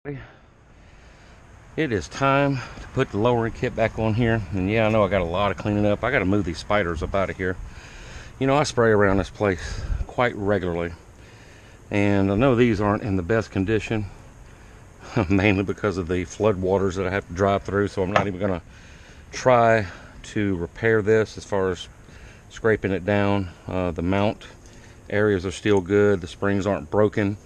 It is time to put the lowering kit back on here. And yeah, I know I got a lot of cleaning up. I got to move these spiders up out of here. You know, I spray around this place quite regularly, and I know these aren't in the best condition, mainly because of the flood waters that I have to drive through. So I'm not even going to try to repair this as far as scraping it down. The mount areas are still good. The springs aren't broken.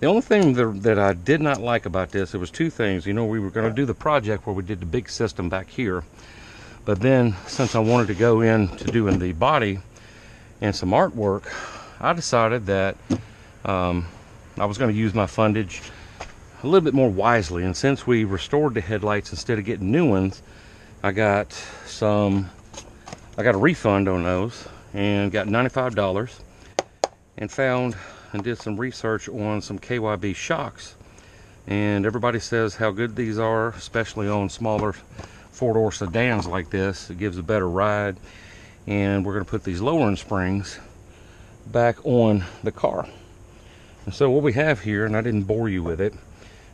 The only thing that I did not like about this, there was two things. You know, we were going to do the project where we did the big system back here, but then since I wanted to go into doing the body and some artwork, I decided that I was going to use my fundage a little bit more wisely. And since we restored the headlights instead of getting new ones, I got a refund on those and got $95, and found and did some research on some KYB shocks, and everybody says how good these are, especially on smaller four-door sedans like this. It gives a better ride, and we're going to put these lowering springs back on the car. And so what we have here, and I didn't bore you with it,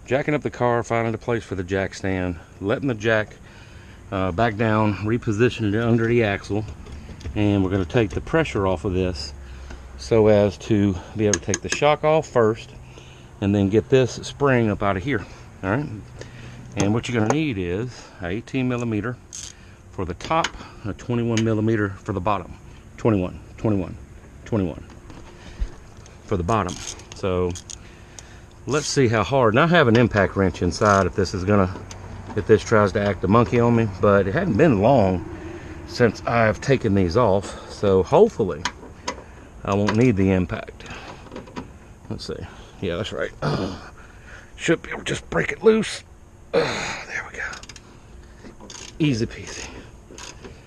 jacking up the car, finding a place for the jack stand, letting the jack back down, repositioning it under the axle, and we're going to take the pressure off of this so as to be able to take the shock off first and then get this spring up out of here. All right, and what you're going to need is a 18 millimeter for the top, a 21 millimeter for the bottom. 21 for the bottom. So let's see how hard, and I have an impact wrench inside if this tries to act a monkey on me, but it hadn't been long since I've taken these off, so hopefully I won't need the impact. Let's see. Yeah, that's right. Should be able to just break it loose. There we go. Easy peasy.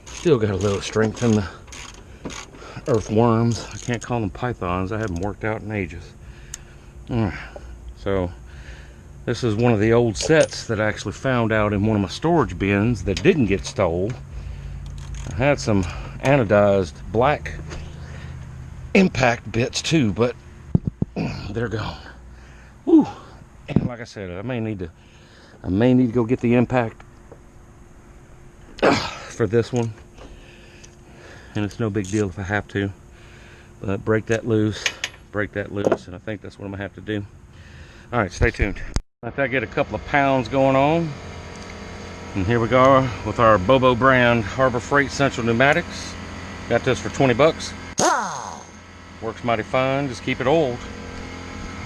Still got a little strength in the earthworms. I can't call them pythons. I haven't worked out in ages. Alright. So this is one of the old sets that I actually found out in one of my storage bins that didn't get stole. I had some anodized black impact bits too, but they're gone. Woo. And like I said, I may need to go get the impact for this one, and it's no big deal if I have to, but break that loose, and I think that's what I'm gonna have to do. All right, stay tuned. After I get a couple of pounds going on, and here we go with our Bobo brand Harbor Freight Central Pneumatics. Got this for 20 bucks. Works mighty fine. Just keep it oiled.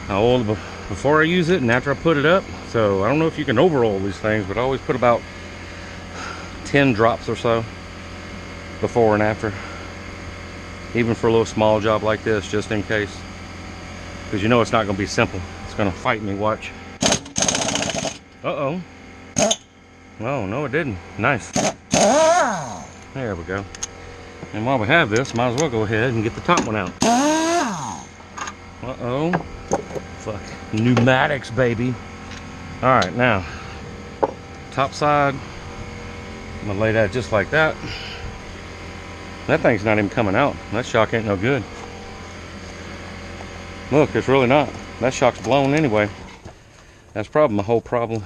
I oil it before I use it and after I put it up. So I don't know if you can over oil these things, but I always put about 10 drops or so before and after, even for a little small job like this, just in case, because you know it's not going to be simple. It's going to fight me. Watch. Uh-oh. Oh no, it didn't. Nice. There we go. And while we have this, might as well go ahead and get the top one out. Uh-oh. Fuck. Pneumatics, baby. Alright, now, top side, I'm gonna lay that just like that. That thing's not even coming out. That shock ain't no good. Look, it's really not. That shock's blown anyway. That's probably my whole problem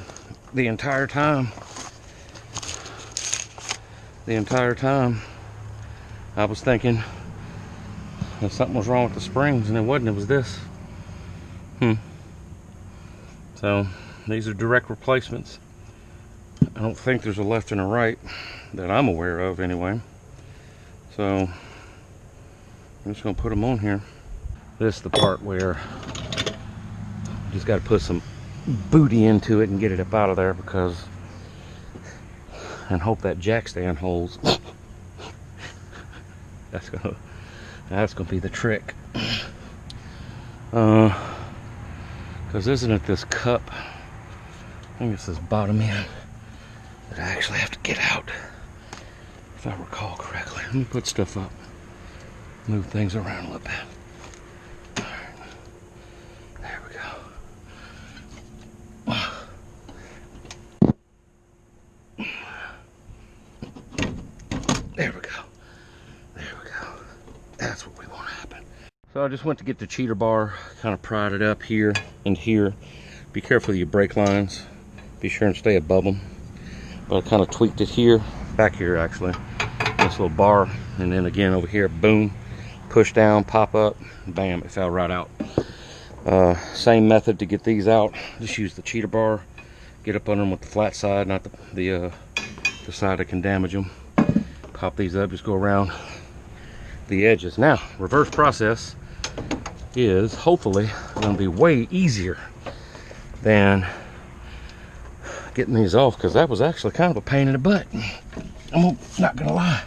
the entire time. I was thinking that something was wrong with the springs, and it wasn't. It was this. So these are direct replacements. I don't think there's a left and a right that I'm aware of anyway. So I'm just gonna put them on here. This is the part where you just got to put some booty into it and get it up out of there, because, and hope that jack stand holds. That's gonna be the trick. Because isn't it this cup? I think it's this bottom end that I actually have to get out, if I recall correctly. Let me put stuff up, move things around a little bit. All right. There we go. There we go. That's what we want to happen. So I just went to get the cheater bar, kind of pried it up here and here, Be careful of your brake lines. Be sure and stay above them. But I kind of tweaked it here, back here actually. This little bar, and then again over here, boom, push down, pop up, bam, it fell right out. Same method to get these out. Just use the cheater bar, get up under them with the flat side, not the side that can damage them. Pop these up, just go around the edges. Now, reverse process is hopefully going to be way easier than getting these off, because that was actually kind of a pain in the butt. I'm not gonna lie.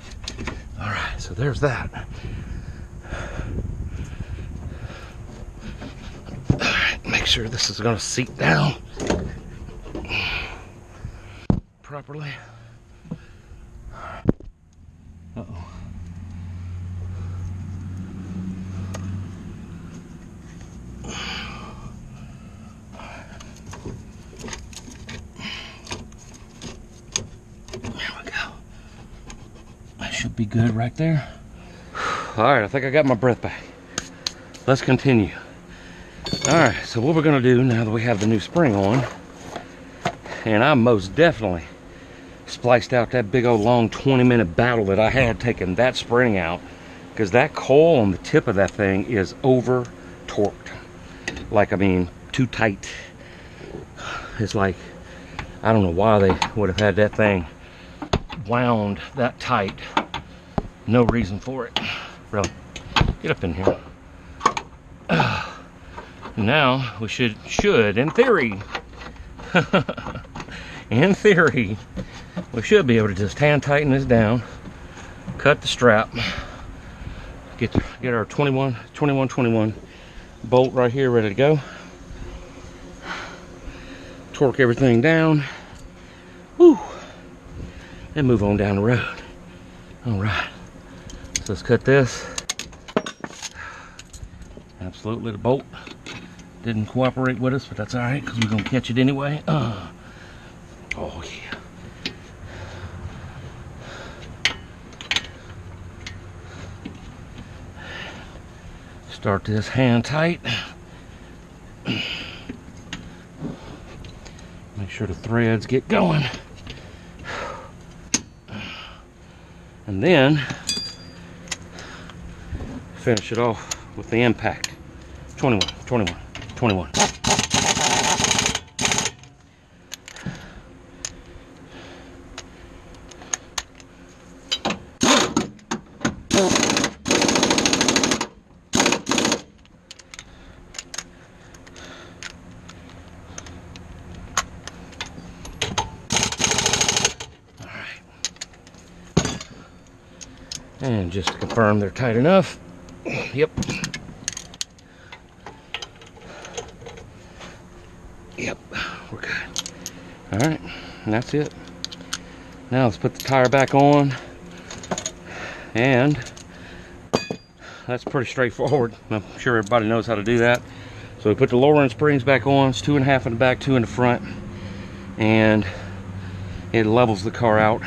All right, so there's that. All right, make sure this is gonna seat down properly. Uh-oh. Should be good right there. All right, I think I got my breath back. Let's continue. All right, so what we're gonna do now that we have the new spring on, and I most definitely spliced out that big old long 20-minute battle that I had taking that spring out, because that coil on the tip of that thing is over torqued. Like, I mean, too tight. It's like, I don't know why they would have had that thing wound that tight. No reason for it. Really. Get up in here. Now we should in theory, in theory, we should be able to just hand tighten this down, cut the strap, get our 21 bolt right here ready to go, torque everything down, woo, and move on down the road. All right. So let's cut this. Absolutely, the bolt didn't cooperate with us, but that's all right, because we're gonna catch it anyway. Oh yeah. Start this hand tight. Make sure the threads get going. And then finish it off with the impact. 21. And just to confirm they're tight enough. Yep. Yep, we're good. All right, and that's it. Now let's put the tire back on. And that's pretty straightforward. I'm sure everybody knows how to do that. So we put the lowering springs back on. It's 2.5 in the back, 2 in the front. And it levels the car out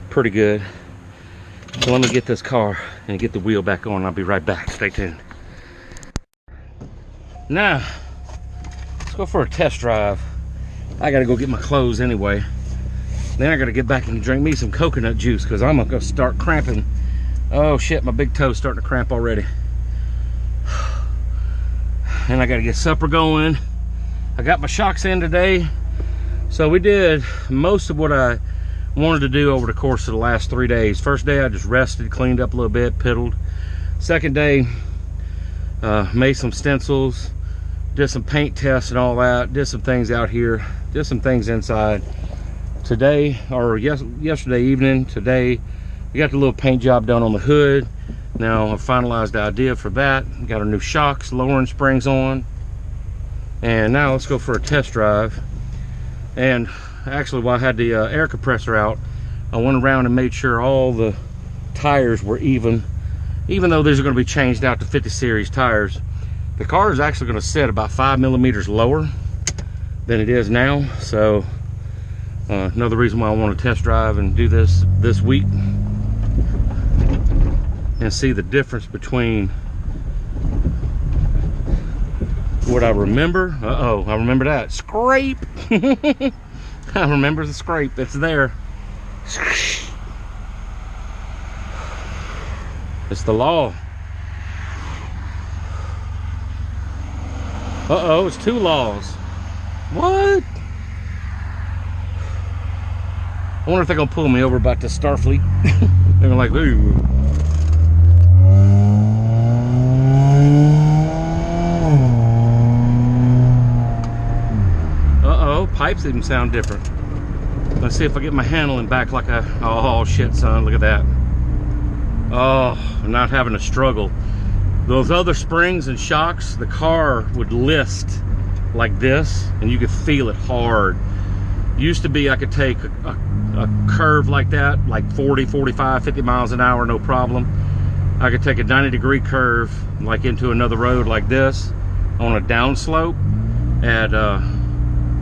pretty good. So let me get this car and get the wheel back on. I'll be right back. Stay tuned. Now, let's go for a test drive. I gotta go get my clothes anyway. Then I gotta get back and drink me some coconut juice, because I'm gonna start cramping. Oh shit, my big toe's starting to cramp already. And I gotta get supper going. I got my shocks in today. So we did most of what I wanted to do over the course of the last 3 days. First day I just rested, cleaned up a little bit, piddled. Second day, made some stencils, did some paint tests and all that, did some things out here, did some things inside. Today, or yesterday evening, today, we got the little paint job done on the hood. Now I've finalized the idea for that. Got our new shocks, lowering springs on. And now let's go for a test drive. And actually, while I had the air compressor out, I went around and made sure all the tires were even though these are going to be changed out to 50 series tires. The car is actually going to sit about 5 millimeters lower than it is now. So another reason why I want to test drive and do this week and see the difference between What I remember, I remember that. Scrape! I remember the scrape, it's there. It's the law. Uh-oh, it's 2 laws. What? I wonder if they're gonna pull me over about this Starfleet. They're like, ooh. Uh-oh, pipes even sound different. Let's see if I get my handling back like a, oh shit, son, look at that. Oh, I'm not having a struggle. Those other springs and shocks, the car would list like this, and you could feel it hard. Used to be I could take a curve like that, like 40, 45, 50 miles an hour, no problem. I could take a 90-degree curve, like into another road like this, on a downslope at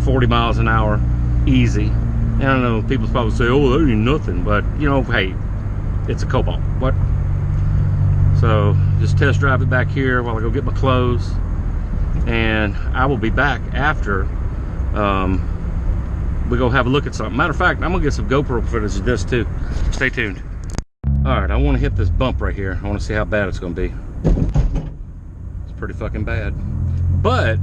40 miles an hour, easy. And I don't know, people probably say, oh, that ain't nothing, but you know, hey, it's a Cobalt. What? So just test drive it back here while I go get my clothes, and I will be back after we go have a look at something. Matter of fact, I'm gonna get some GoPro footage of this too. Stay tuned. All right, I want to hit this bump right here. I want to see how bad it's gonna be. It's pretty fucking bad, but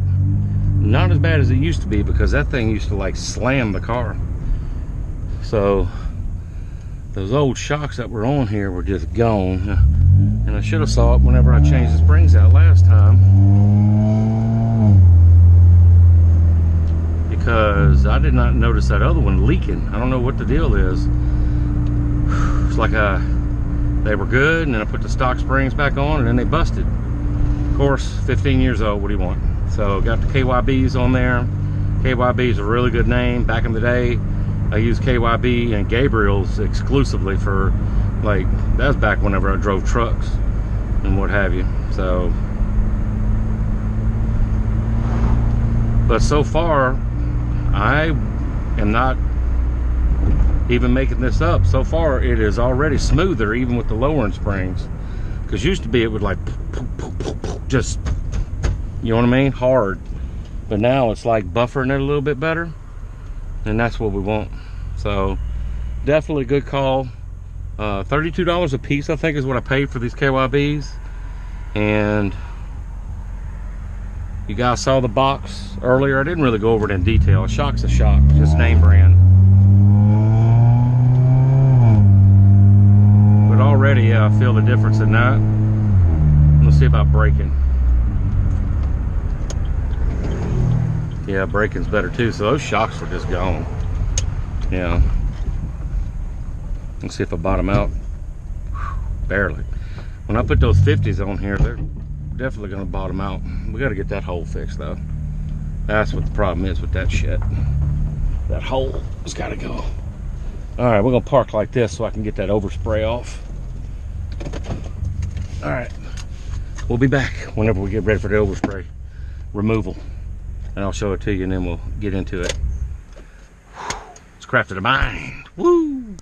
not as bad as it used to be, because that thing used to like slam the car. So those old shocks that were on here were just gone. And I should have saw it whenever I changed the springs out last time, because I did not notice that other one leaking. I don't know what the deal is. It's like they were good, and then I put the stock springs back on, and then they busted. Of course, 15 years old, what do you want? So got the KYBs on there. KYB is a really good name. Back in the day, I used KYB and Gabriel's exclusively for, like, that was back whenever I drove trucks and what have you. So, but so far, I am not even making this up. So far, it is already smoother, even with the lowering springs. Because used to be, it would like, just, you know what I mean? Hard. But now it's like buffering it a little bit better. And that's what we want. So, definitely a good call. $32 a piece, I think, is what I paid for these KYBs. And you guys saw the box earlier. I didn't really go over it in detail. A shock's a shock, just name brand. But already, yeah, I feel the difference in that. Let's see about braking. Yeah, braking's better too. So those shocks were just gone. Yeah. Let's see if I bottom out. Barely. When I put those 50s on here, they're definitely gonna bottom out. We gotta get that hole fixed though. That's what the problem is with that shit. That hole has gotta go. All right, we're gonna park like this so I can get that overspray off. All right, we'll be back whenever we get ready for the overspray removal. And I'll show it to you, and then we'll get into it. It's Crafted a Mind. Woo!